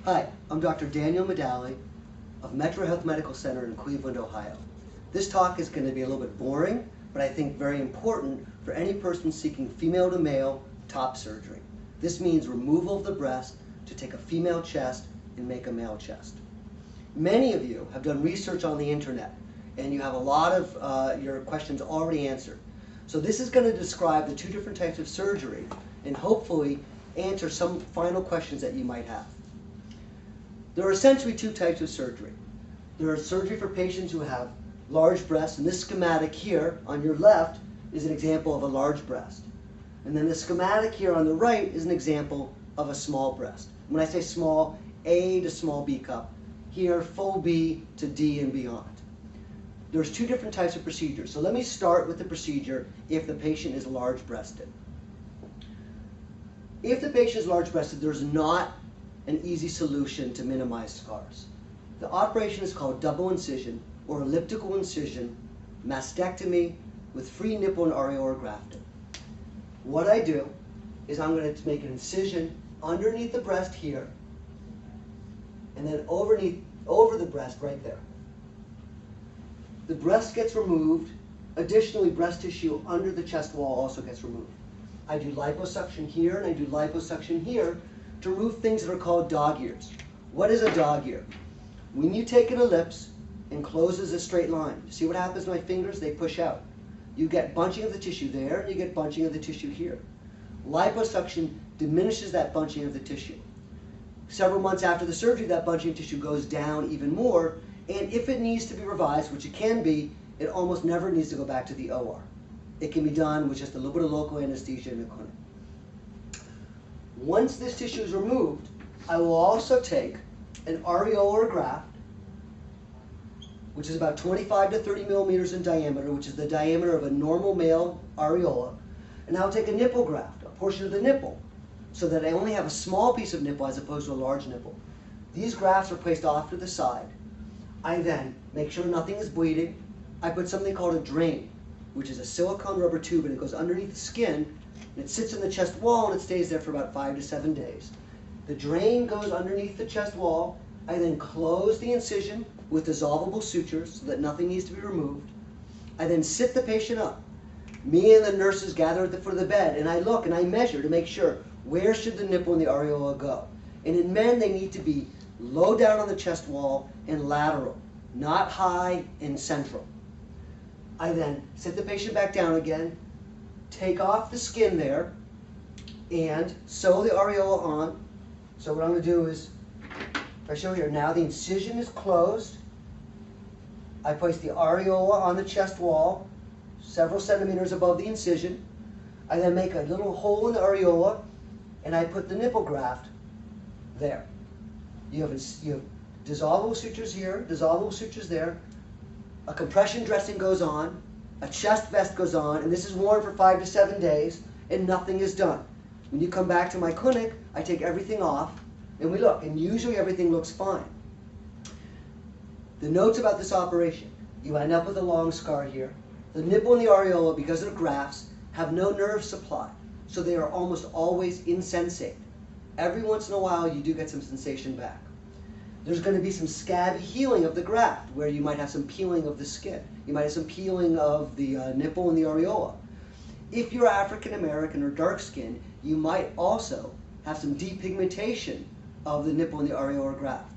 Hi, I'm Dr. Daniel Medalie of Metro Health Medical Center in Cleveland, Ohio. This talk is going to be a little bit boring, but I think very important for any person seeking female to male top surgery. This means removal of the breast to take a female chest and make a male chest. Many of you have done research on the internet and you have a lot of your questions already answered. So this is going to describe the two different types of surgery and hopefully answer some final questions that you might have. There are essentially two types of surgery. There is surgery for patients who have large breasts, and this schematic here on your left is an example of a large breast. And then the schematic here on the right is an example of a small breast. When I say small, A to small B cup. Here, full B to D and beyond. There's two different types of procedures. So let me start with the procedure if the patient is large breasted. If the patient is large breasted, there's not an easy solution to minimize scars. The operation is called double incision or elliptical incision mastectomy with free nipple and areola grafting. What I do is I'm going to make an incision underneath the breast here and then over the breast right there. The breast gets removed. Additionally, breast tissue under the chest wall also gets removed. I do liposuction here and I do liposuction here to remove things that are called dog ears. What is a dog ear? When you take an ellipse and closes a straight line, see what happens to my fingers? They push out. You get bunching of the tissue there and you get bunching of the tissue here. Liposuction diminishes that bunching of the tissue. Several months after the surgery, that bunching of tissue goes down even more, and if it needs to be revised, which it can be, it almost never needs to go back to the OR. It can be done with just a little bit of local anesthesia in the clinic. Once this tissue is removed, I will also take an areolar graft, which is about 25 to 30 millimeters in diameter, which is the diameter of a normal male areola, and I'll take a nipple graft, a portion of the nipple, so that I only have a small piece of nipple as opposed to a large nipple. These grafts are placed off to the side. I then make sure nothing is bleeding. I put something called a drain, which is a silicone rubber tube, and it goes underneath the skin. It sits in the chest wall and it stays there for about 5 to 7 days. The drain goes underneath the chest wall. I then close the incision with dissolvable sutures so that nothing needs to be removed. I then sit the patient up. Me and the nurses gather at the foot of the bed and I look and I measure to make sure where should the nipple and the areola go. And in men they need to be low down on the chest wall and lateral, not high and central. I then sit the patient back down again, take off the skin there, and sew the areola on. So what I'm going to do is, if I show here, now the incision is closed. I place the areola on the chest wall, several centimeters above the incision. I then make a little hole in the areola, and I put the nipple graft there. You have dissolvable sutures here, dissolvable sutures there. A compression dressing goes on, a chest vest goes on, and this is worn for 5 to 7 days, and nothing is done. When you come back to my clinic, I take everything off, and we look, and usually everything looks fine. The notes about this operation: you end up with a long scar here. The nipple and the areola, because of the grafts, have no nerve supply, so they are almost always insensate. Every once in a while, you do get some sensation back. There's going to be some scabby healing of the graft, where you might have some peeling of the skin. You might have some peeling of the nipple and the areola. If you're African American or dark skinned, you might also have some depigmentation of the nipple and the areola graft.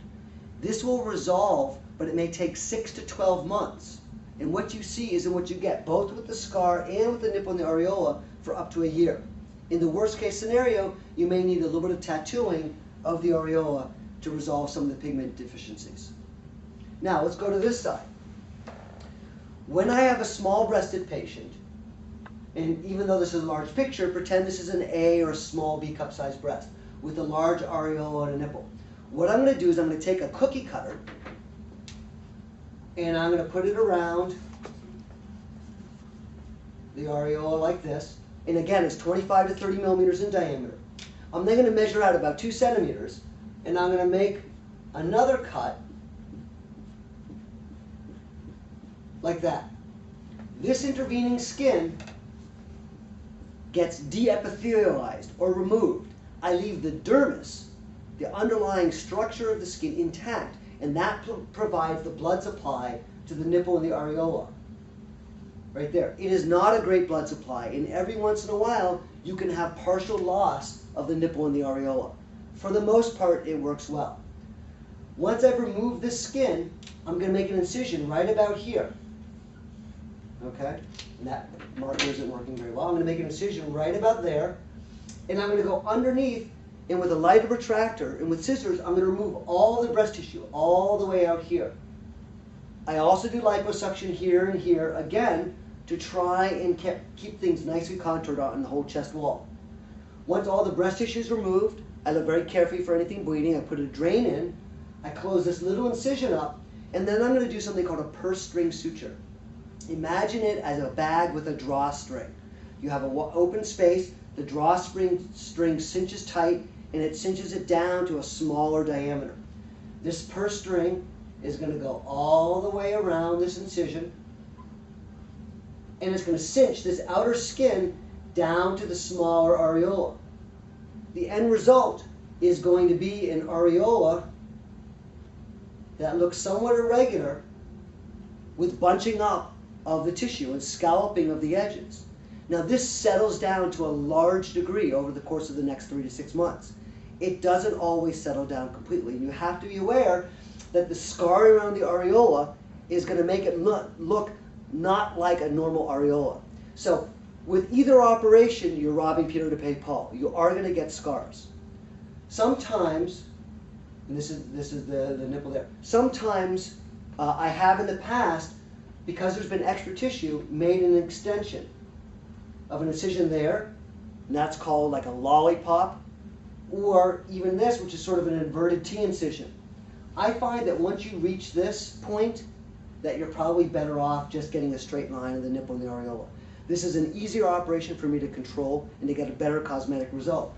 This will resolve, but it may take 6 to 12 months. And what you see isn't what you get, both with the scar and with the nipple and the areola, for up to a year. In the worst case scenario, you may need a little bit of tattooing of the areola to resolve some of the pigment deficiencies. Now let's go to this side. When I have a small-breasted patient, and even though this is a large picture, pretend this is an A or a small B cup size breast with a large areola and a nipple. What I'm going to do is I'm going to take a cookie cutter and I'm going to put it around the areola like this. And again, it's 25 to 30 millimeters in diameter. I'm then going to measure out about 2 centimeters, and I'm going to make another cut like that. This intervening skin gets de-epithelialized or removed. I leave the dermis the underlying structure of the skin intact, and that provides the blood supply to the nipple and the areola. Right there. It is not a great blood supply, and every once in a while you can have partial loss of the nipple and the areola. For the most part, it works well. Once I've removed this skin, I'm going to make an incision right about here. Okay? And that marker isn't working very well. I'm going to make an incision right about there, and I'm going to go underneath, and with a lighter protractor and with scissors, I'm going to remove all the breast tissue all the way out here. I also do liposuction here and here, again, to try and keep things nicely contoured on the whole chest wall. Once all the breast tissue is removed, I look very carefully for anything bleeding. I put a drain in, I close this little incision up, and then I'm going to do something called a purse string suture. Imagine it as a bag with a drawstring. You have an open space, the drawstring cinches tight, and it cinches it down to a smaller diameter. This purse string is going to go all the way around this incision, and it's going to cinch this outer skin down to the smaller areola. The end result is going to be an areola that looks somewhat irregular with bunching up of the tissue and scalloping of the edges. Now this settles down to a large degree over the course of the next 3 to 6 months. It doesn't always settle down completely. You have to be aware that the scar around the areola is going to make it look not like a normal areola. So with either operation, you're robbing Peter to pay Paul. You are going to get scars. Sometimes, and this is the nipple there, sometimes I have in the past, because there's been extra tissue, made an extension of an incision there, and that's called like a lollipop, or even this, which is sort of an inverted T incision. I find that once you reach this point, that you're probably better off just getting a straight line of the nipple and the areola. This is an easier operation for me to control and to get a better cosmetic result.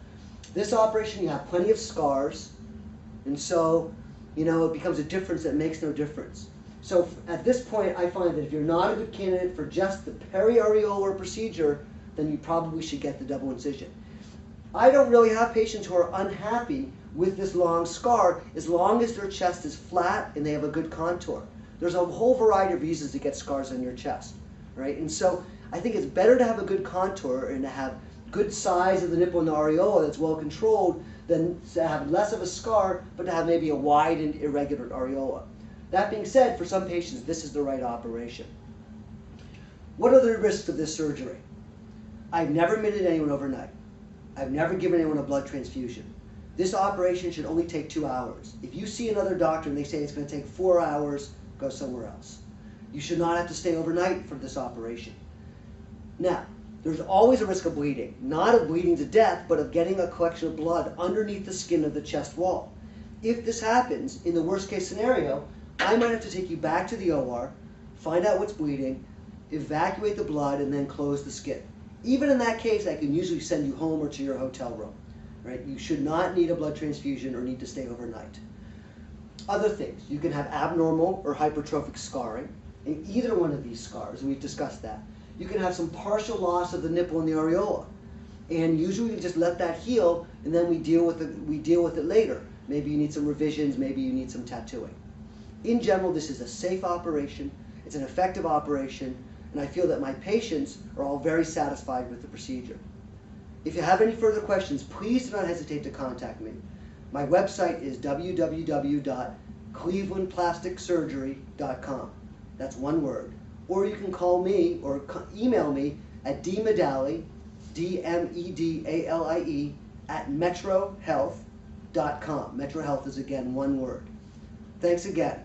This operation, you have plenty of scars, and so, you know, it becomes a difference that makes no difference. So at this point, I find that if you're not a good candidate for just the periareolar procedure, then you probably should get the double incision. I don't really have patients who are unhappy with this long scar as long as their chest is flat and they have a good contour. There's a whole variety of reasons to get scars on your chest, right? And so I think it's better to have a good contour and to have good size of the nipple and the areola that's well controlled than to have less of a scar but to have maybe a wide and irregular areola. That being said, for some patients, this is the right operation. What are the risks of this surgery? I've never admitted anyone overnight. I've never given anyone a blood transfusion. This operation should only take 2 hours. If you see another doctor and they say it's going to take 4 hours, go somewhere else. You should not have to stay overnight for this operation. Now, there's always a risk of bleeding. Not of bleeding to death, but of getting a collection of blood underneath the skin of the chest wall. If this happens, in the worst case scenario, I might have to take you back to the OR, find out what's bleeding, evacuate the blood, and then close the skin. Even in that case, I can usually send you home or to your hotel room. Right? You should not need a blood transfusion or need to stay overnight. Other things, you can have abnormal or hypertrophic scarring in either one of these scars, and we've discussed that. You can have some partial loss of the nipple and the areola, and usually we just let that heal, and then we deal with it later. Maybe you need some revisions, maybe you need some tattooing. In general, this is a safe operation, it's an effective operation, and I feel that my patients are all very satisfied with the procedure. If you have any further questions, please do not hesitate to contact me. My website is www.clevelandplasticsurgery.com. That's one word. Or you can call me or email me at dmedalie, D-M-E-D-A-L-I-E, at metrohealth.com. Metro Health is, again, one word. Thanks again.